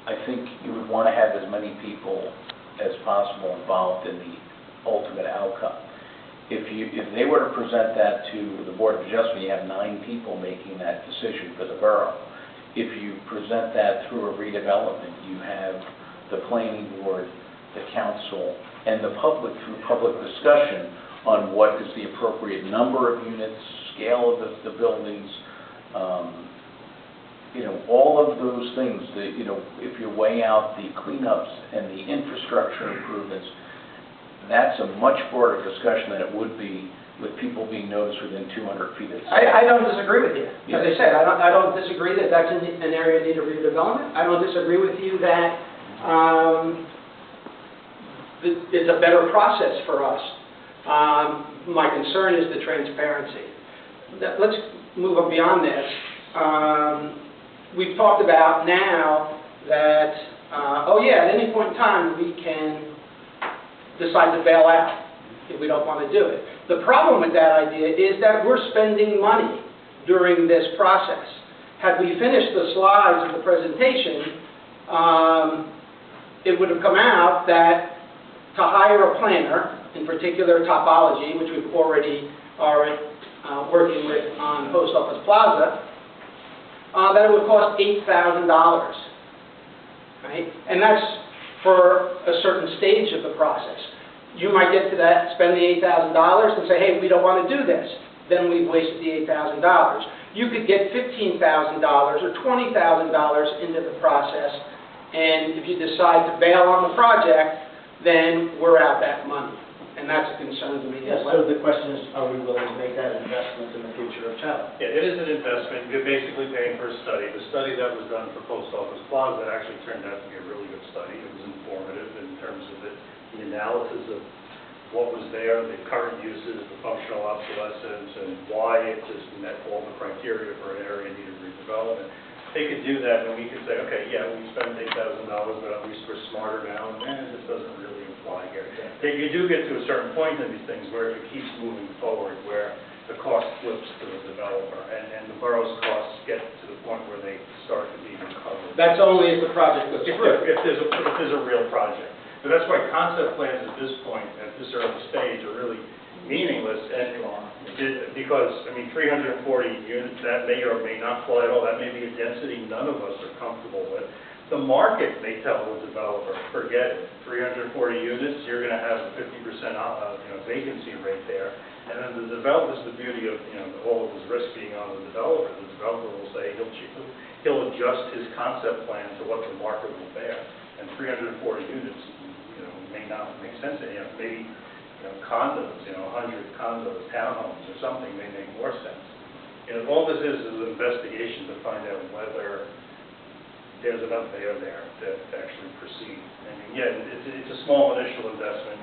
I think you would want to have as many people as possible involved in the ultimate outcome. If they were to present that to the Board of Adjustment, you have 9 people making that decision for the borough. If you present that through a redevelopment, you have the planning board, the council, and the public through public discussion on what is the appropriate number of units, scale of the buildings, all of those things. If you weigh out the cleanups and the infrastructure improvements, that's a much broader discussion than it would be with people being noticed within 200 feet of the site. I don't disagree with you. Yeah. As I said, I don't disagree that that's an area in need of redevelopment. I don't disagree with you that it's a better process for us. My concern is the transparency. Let's move on beyond this. We've talked about now that, at any point in time we can decide to bail out if we don't want to do it. The problem with that idea is that we're spending money during this process. Had we finished the slides of the presentation, it would have come out that to hire a planner, in particular topology, which we've already are working with on Post Office Plaza, that it would cost $8,000, right? And that's for a certain stage of the process. You might get to that, spend the $8,000 and say, hey, we don't want to do this. Then we've wasted the $8,000. You could get $15,000 or $20,000 into the process, and if you decide to bail on the project, then we're out that money. And that's a concern to me as well. So the question is, are we willing to make that investment in the future of Chatham? Yeah, it is an investment. You're basically paying for a study. The study that was done for Post Office Plaza actually turned out to be a really good study. It was informative in terms of the analysis of what was there, the current uses, the functional obsolescence, and why it just met all the criteria for an area needed redevelopment. They could do that, and we could say, okay, yeah, we spent $8,000, but at least we're smarter now, and this doesn't really apply here. You do get to a certain point in these things where it keeps moving forward, where the cost flips to the developer, and the borough's costs get to the point where they start to be recovered. That's only if the project goes through. If there's a real project. So that's why concept plans at this point, at this early stage, are really meaningless, and because, 340 units, that may or may not fly at all. That may be a density none of us are comfortable with. The market may tell the developer, forget it, 340 units, you're going to have a 50% vacancy rate there. And then the developer, the beauty of all of his risk being on the developer will say he'll adjust his concept plan to what the market will bear. And 340 units, may not make sense. Maybe condos, 100 condos, townhomes, or something may make more sense. All this is an investigation to find out whether there's enough there to actually proceed. It's a small initial investment.